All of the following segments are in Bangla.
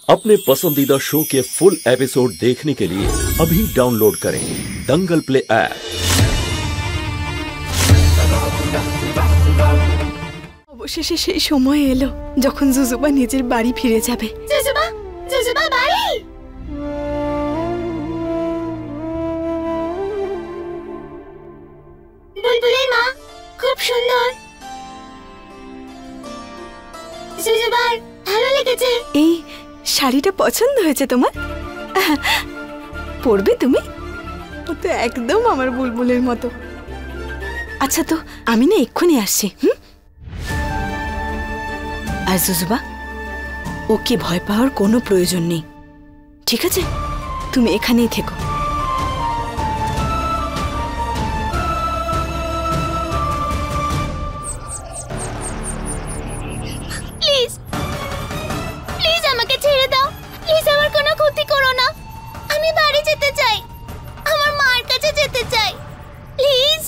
अपने पसंदीदा शो के फुल एपिसोड देखने के लिए अभी डाउनलोड करें दंगल प्ले ऐप। অবশেষে সেই সময় এলো যখন জুজুবা নিজের বাড়ি ফিরে যাবে। জুজুবা, জুজুবা বাড়ি। বুলবুলের মা খুব সুন্দর। জুজুবার ভালো লেগেছে। এই শাড়িটা পছন্দ হয়েছে তোমার? পরবে তুমি? ও তো একদম আমার বুলবুলের মতো। আচ্ছা তো আমি না এক্ষুনি আসছি। আর জুজুবা, ওকে ভয় পাওয়ার কোনো প্রয়োজন নেই, ঠিক আছে? তুমি এখানেই থেকো। প্লিজ প্লিজ আমাকে ছেড়ে দাও। প্লিজ আমার কোনো ক্ষতি করো না। আমি বাড়ি যেতে চাই, আমার মার কাছে যেতে চাই। প্লিজ।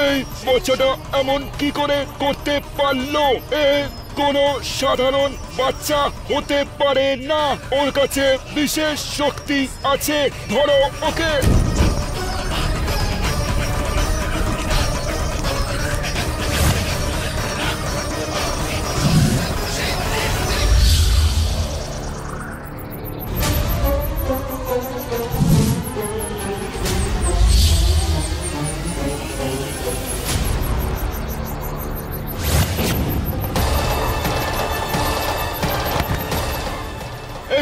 এই বাচ্চাটা এমন কি করে করতে পারলো? কোনো সাধারণ বাচ্চা হতে পারে না, ওর কাছে বিশেষ শক্তি আছে। ধরো ওকে।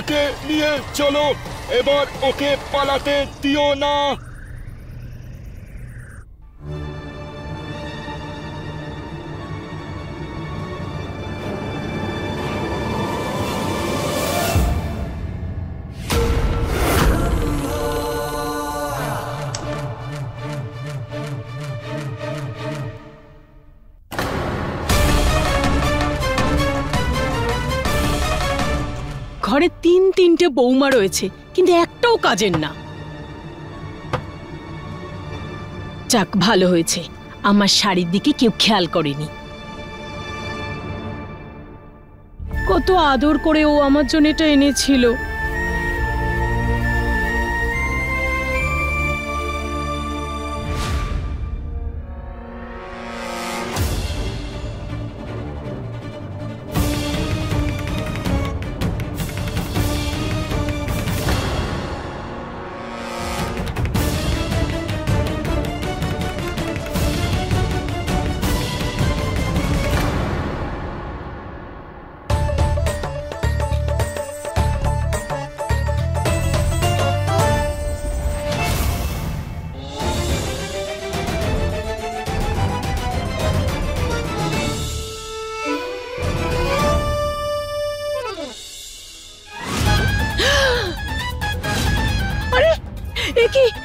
একে নিয়ে চলো, এবার ওকে পালাতে দিও না। ঘরে তিনটে বৌমা রয়েছে, কিন্তু একটাও কাজের না। যাক, ভালো হয়েছে আমার শাড়ির দিকে কেউ খেয়াল করেনি। কত আদর করে ও আমার জন্য এটা এনেছিল।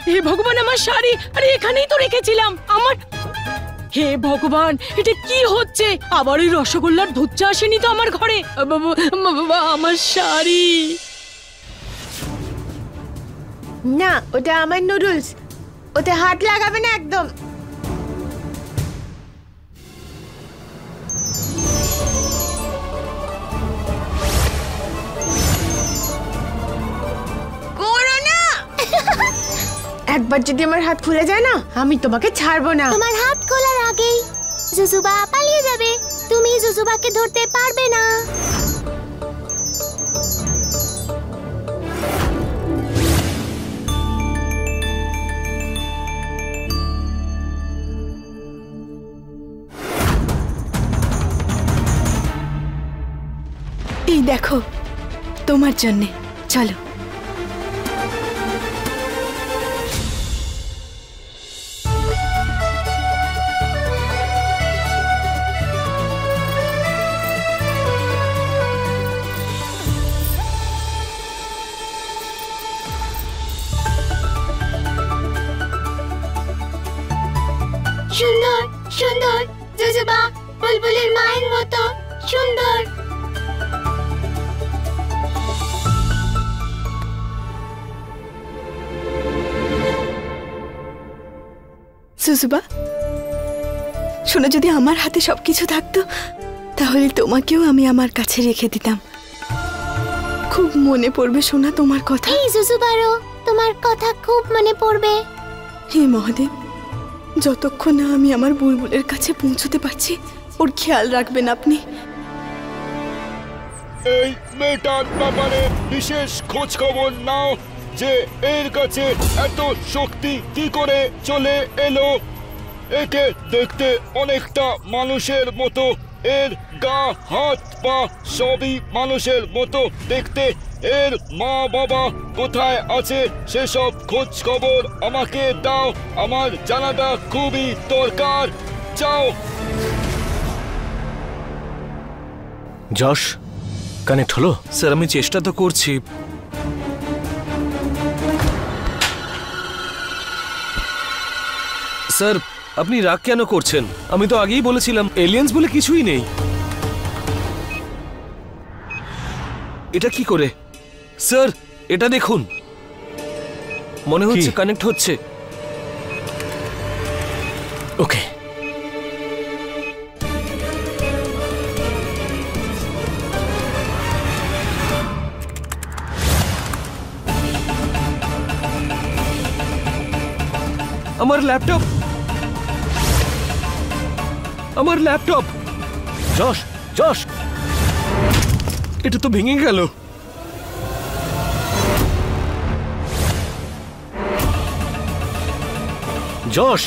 হে ভগবান, আমার শাড়ি! আরে এখানেই তো রেখেছিলাম আমার। হে ভগবান, এটা কি হচ্ছে? আবার ওই রসগোল্লার ধুচ্চা আসেনি তো আমার ঘরে? আমার শাড়ি! না, ওটা আমার নুডলস, ওতে হাত লাগাবে না একদম। একবার যদি আমার হাত খুলে যায় না, আমি তোমাকে ছাড়বো না। তোমার হাত খোলার আগেই জুজুবা পালিয়ে যাবে। তুমি জুজুবাকে ধরতে পারবে না। এই দেখো, তোমার জন্যে। চলো। সুন্দর সুন্দর জুজুবা বুলবুলের মায়ের মতো সুন্দর। জুজুবা শোনো, যদি আমার হাতে সবকিছু থাকতো তাহলে তোমাকেও আমি আমার কাছে রেখে দিতাম। খুব মনে পড়বে শোনা তোমার কথা। এই জুজুবারও তোমার কথা খুব মনে পড়বে। হে মহাদেব, যতক্ষণ না আমি আমার বুলবুলের কাছে পৌঁছতে পারছি ওর খেয়াল রাখবেন আপনি। এই মেয়েটার ব্যাপারে বিশেষ খোঁজ খবর নাও যে এর কাছে এত শক্তি কি করে চলে এলো। একে দেখতে অনেকটা মানুষের মতো, এর গা হাত পা সবই মানুষের মতো দেখতে। এর মা বাবা কোথায় আছে সেসব খোঁজ খবর আমাকে দাও, আমার জানাটা খুবই দরকার। যাও। যশ, কানেক্ট হলো? স্যার আমি চেষ্টা তো করছি। স্যার আপনি রাগ কেন করছেন? আমি তো আগেই বলেছিলাম এলিয়েন্স বলে কিছুই নেই। এটা কি করে? স্যার এটা দেখুন, মনে হচ্ছে কানেক্ট হচ্ছে। ওকে, আমার ল্যাপটপ, আমার ল্যাপটপ। যশ, যশ, এটা তো ভেঙে গেল। যশ,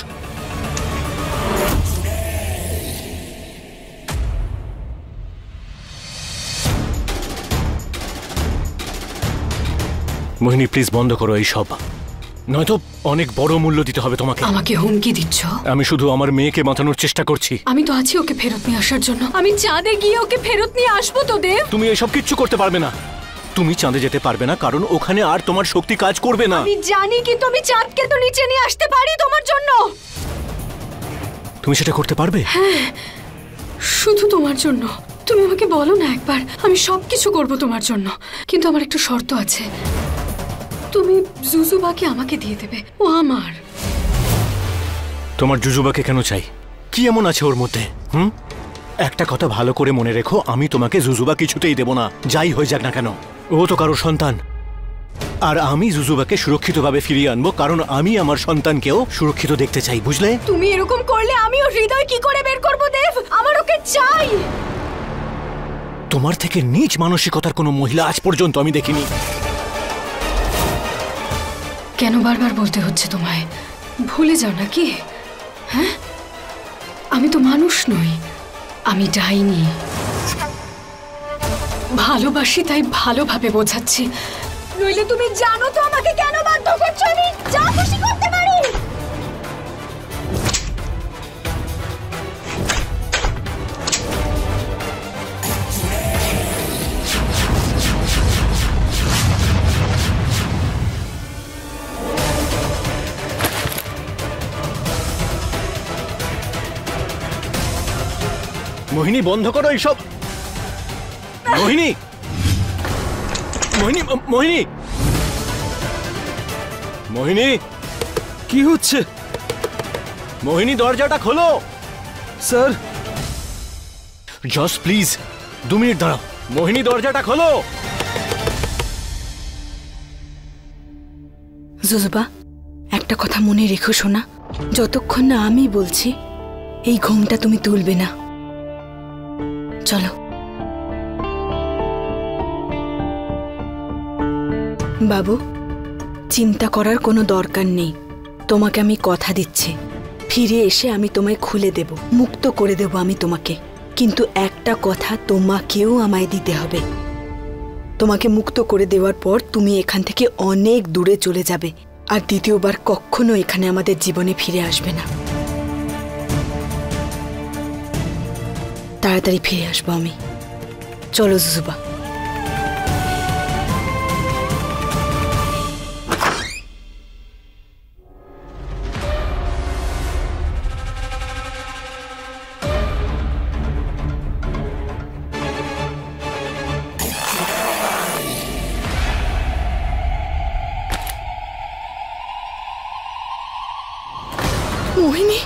মোহিনী প্লিজ বন্ধ করো এই সব, নয়তো অনেক বড় মূল্য দিতে হবে তোমাকে। আমাকে হুমকি দিচ্ছ? আমি শুধু আমার মেয়েকে বাঁচানোর চেষ্টা করছি। আমি তো আছি ওকে ফেরত নিয়ে আসার জন্য। আমি চাঁদে গিয়ে ওকে ফেরত নিয়ে আসবো তো দেব। তুমি এসব কিচ্ছু করতে পারবে না। তুমি চাঁদে যেতে পারবে না কারণ ওখানে আর তোমার শক্তি কাজ করবে না। আমি জানি, কিন্তু আমি চাঁদকে তো নিচে নিয়ে আসতে পারি তোমার জন্য। তুমি সেটা করতে পারবে? হ্যাঁ, শুধু তোমার জন্য। তুমি আমাকে বলো না একবার, আমি সবকিছু করব তোমার জন্য। কিন্তু আমার একটা শর্ত আছে, তুমি জুজুবাকে আমাকে দিয়ে দেবে, ও আমার। তোমার জুজুবাকে কেন চাই? কি এমন আছে ওর মধ্যে? একটা কথা ভালো করে মনে রেখো, আমি তোমাকে জুজুবা কিছুতেই দেব না, যাই হয়ে যাক না কেন। ও তো কারো সন্তান, আর আমি জুজুবাকে সুরক্ষিতভাবে ফিরিয়ে আনবো, কারণ আমি আমার সন্তানকেও সুরক্ষিত দেখতে চাই, বুঝলে? তুমি এরকম করলে আমি ওর হৃদয় কি করে বের করব দেব? আমার ওকে চাই। তোমার থেকে নীচ মানসিকতার কোনো মহিলা আজ পর্যন্ত আমি দেখিনি। কেন বারবার বলতে হচ্ছে তোমায়? ভুলে যাও নাকি? হ্যাঁ, আমি তো মানুষ নই, আমি ডাইনি। ভালোবাসি তাই ভালোভাবে বোঝাচ্ছি, নইলে তুমি জানো তো আমাকে কেন বাধ্য করছো? আমি যা খুশি করতে পারি। মোহিনী বন্ধ করো এইসব। মোহিনী, মোহিনী, মোহিনী, মোহিনী, কি হচ্ছে? মোহিনী দরজাটা খোলো। স্যার জস প্লিজ 2 মিনিট দাঁড়াও। মোহিনী দরজাটা খোলো। জুজুবা, একটা কথা মনে রেখো শোনা, যতক্ষণ না আমি বলছি এই ঘুমটা তুমি তুলবে না। চলো। বাবু, চিন্তা করার কোনো দরকার নেই। তোমাকে আমি কথা দিচ্ছি, ফিরে এসে আমি তোমায় খুলে দেব, মুক্ত করে দেব আমি তোমাকে। কিন্তু একটা কথা তোমাকেও আমায় দিতে হবে। তোমাকে মুক্ত করে দেওয়ার পর তুমি এখান থেকে অনেক দূরে চলে যাবে, আর দ্বিতীয়বার কখনো এখানে আমাদের জীবনে ফিরে আসবে না। তাড়াতাড়ি ফিরে আসবো আমি। চলো জুজুবা। মোহিনী,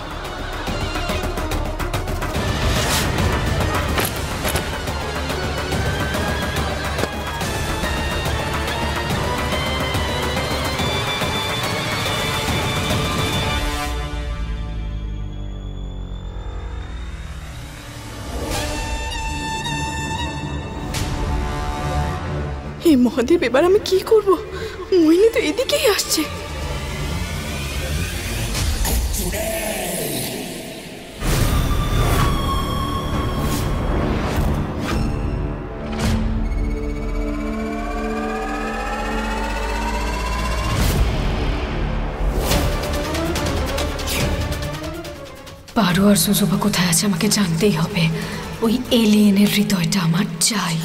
হে মহাদেব, এবার আমি কি করব? মোহিনী তো এদিকেই আসছে। পারো আর সুজুবা কোথায় আছে আমাকে জানতেই হবে। ওই এলিয়েনের হৃদয়টা আমার চাই।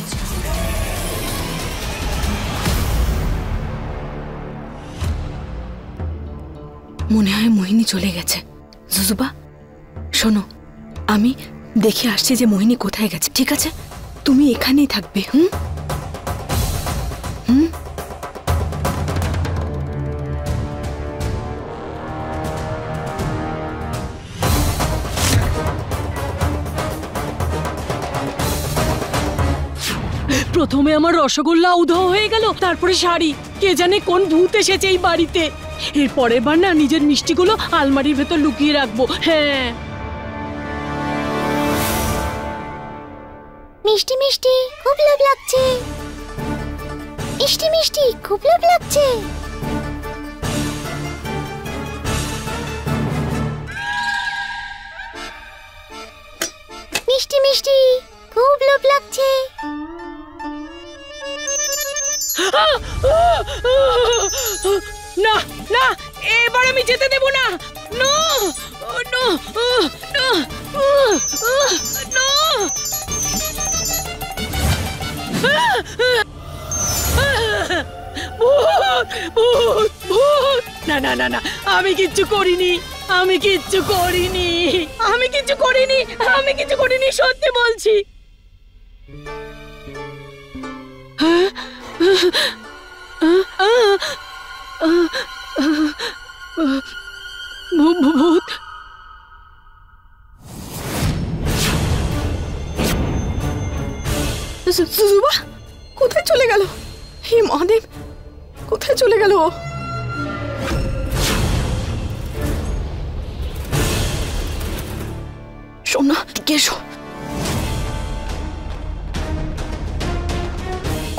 মনে হয় মোহিনী চলে গেছে। জুজুবা শোনো, আমি দেখে আসছি যে মোহিনী কোথায় গেছে, ঠিক আছে? তুমি এখানেই থাকবে। হুম হুম। প্রথমে আমার রসগোল্লা উধাও হয়ে গেল, তারপরে শাড়ি। কে জানে কোন ভূত এসেছে এই বাড়িতে। এর পরের বার না নিজের মিষ্টিগুলো আলমারির ভেতর লুকিয়ে রাখবো। হ্যাঁ, মিষ্টি মিষ্টি খুব লোভ লাগছে। মিষ্টি মিষ্টি খুব লোভ লাগছে। মিষ্টি মিষ্টি খুব লোভ লাগছে। না না, এবার আমি যেতে দেব না। No no no no. ভূত ভূত ভূত! না না না না, আমি কিচ্ছু করিনি, আমি কিচ্ছু করিনি, আমি কিচ্ছু করিনি, আমি কিচ্ছু করিনি, সত্যি বলছি। ভূত! জুজুবা কোথায় চলে গেল? হে মহাদেব, কোথায় চলে গেল ও? সোনা, এসো।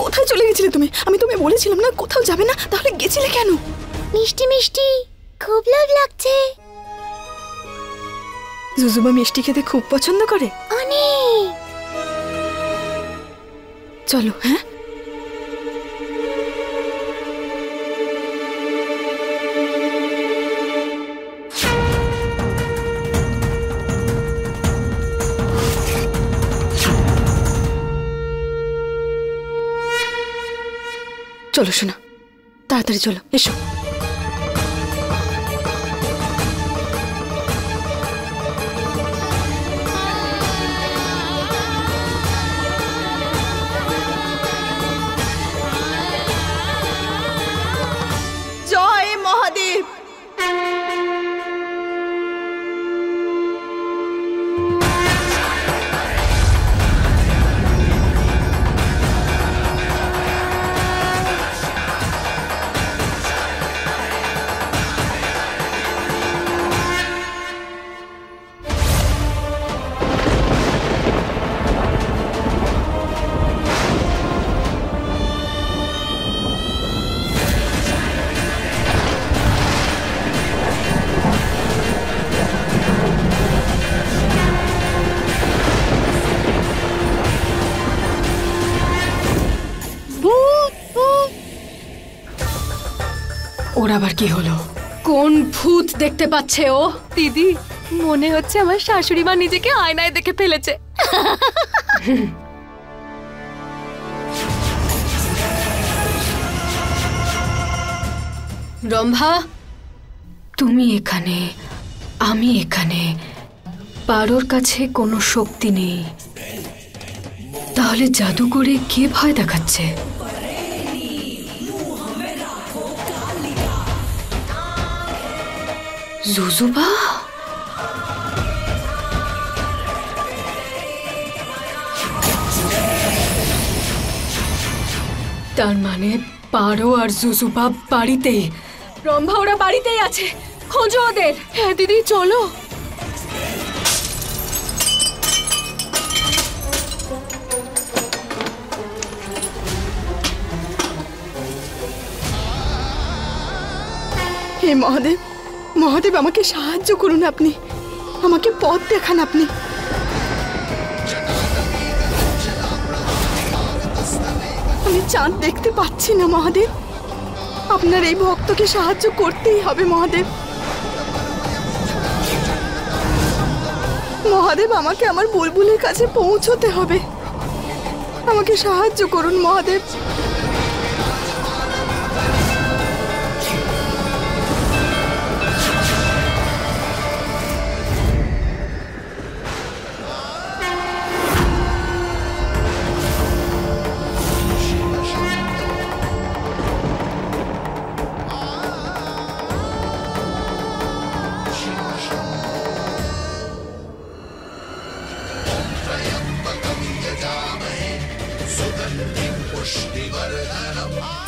কোথায় চলে গেছিলে তুমি? আমি তোমায় বলেছিলাম না কোথাও যাবে না, তাহলে গেছিলে কেন? মিষ্টি মিষ্টি খুব লোভ লাগছে। জুজুবা মিষ্টি খেতে খুব পছন্দ করে। অনেক। চলো। হ্যাঁ, চলো শোনা, তাড়াতাড়ি চলো, এসো। জয় মহাদেব। ওর আবার কি হলো? কোন ভূত দেখতে পাচ্ছে ও? দিদি, মনে হচ্ছে আমার শাশুড়ি মা নিজেকে আয়নায় দেখে ফেলেছে। রম্ভা, তুমি এখানে, আমি এখানে, পারোর কাছে কোনো শক্তি নেই, তাহলে জাদু করে কে ভয় দেখাচ্ছে? জুজুবা? তার মানে পারো আর জুজুবা বাড়িতে, রম্ভা ওরা বাড়িতেই আছে, খোঁজো ওদের। হ্যাঁ দিদি চলো। হে মহাদেব, মহাদেব আমাকে সাহায্য করুন, আপনি আমাকে পথ দেখান। আপনি আমি চাঁদ দেখতে পাচ্ছি না মহাদেব, আপনার এই ভক্তকে সাহায্য করতেই হবে মহাদেব। মহাদেব আমাকে আমার বুলবুলের কাছে পৌঁছতে হবে, আমাকে সাহায্য করুন মহাদেব।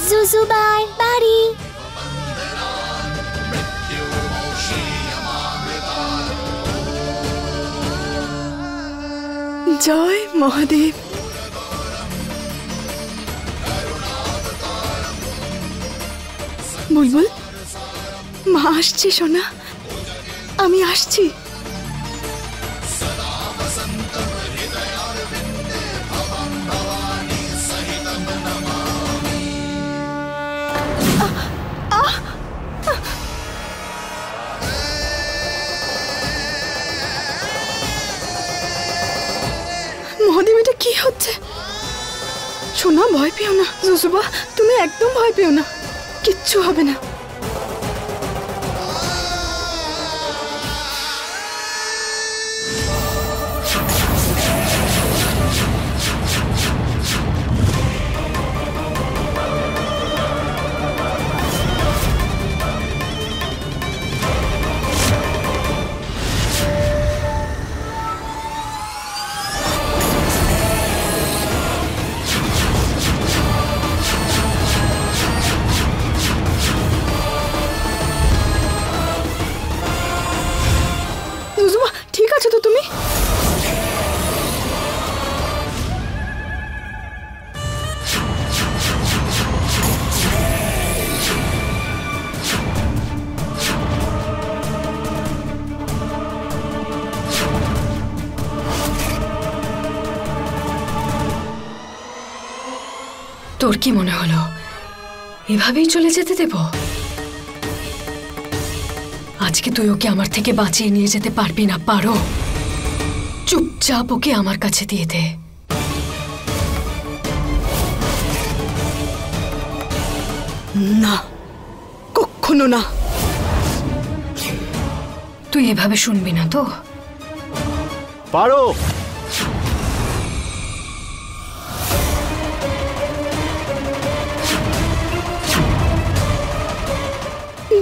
জুজুবার বাড়ি। জয় মহাদেব। বুলবুল, মা আসছি সোনা, আমি আসছি। মহাদেব, এটা কি হচ্ছে? সোনা ভয় পেও না, জুজুবা তুমি একদম ভয় পেও না, কিচ্ছু হবে না। ঠিক আছে তো তুমি? তোর কি মনে হলো এভাবেই চলে যেতে দেব? আজকে তুই ওকে আমার থেকে বাঁচিয়ে নিয়ে যেতে পারবি না। পারো, চুপচাপ ওকে আমার কাছে দিয়ে দে। না, কখনো না। তুই এভাবে শুনবি না তো? পারো।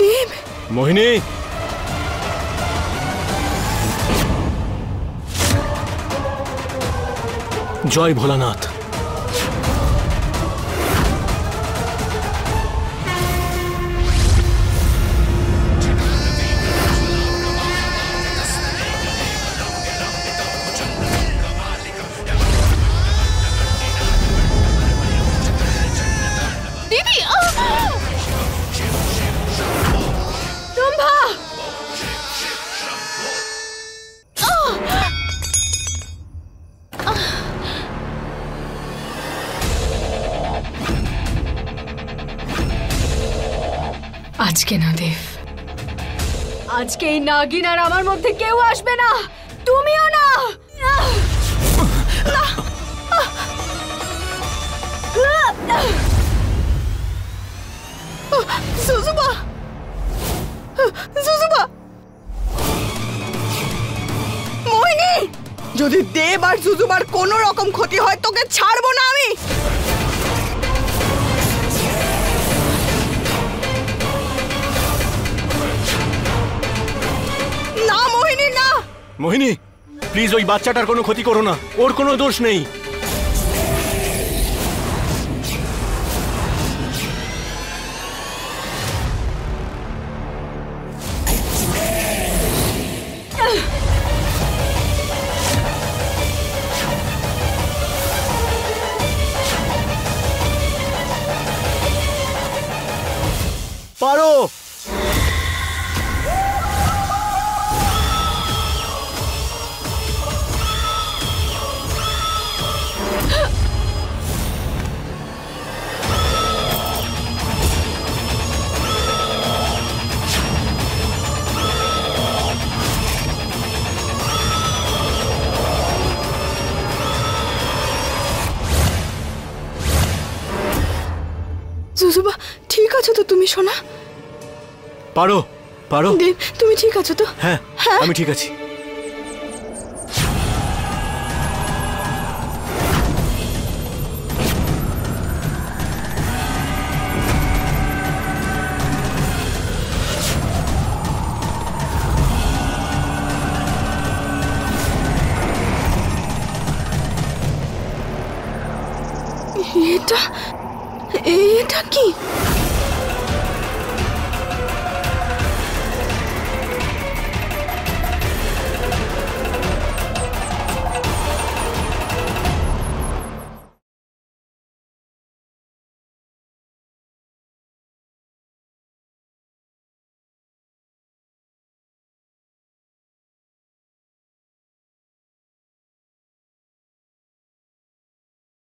দেব। মোহিনী, জয় ভোলানাথ। দিদি, রম্ভা, আজকে না দেব, আজকে এই নাগিন আর আমার মধ্যে কেউ আসবে না, তুমিও না। জুজুবা, জুজুবা, মোহিনী, যদি দেব আর জুজুবার কোনো রকম ক্ষতি হয় তোকে ছাড়বো না আমি। না মোহিনী, না। মোহিনী, প্লিজ ওই বাচ্চাটার কোনো ক্ষতি করো না, ওর কোনো দোষ নেই। তুমি সোনা? পারো পারো। দেব, তুমি ঠিক আছো তো? হ্যাঁ আমি ঠিক আছি। এটা এটা কি?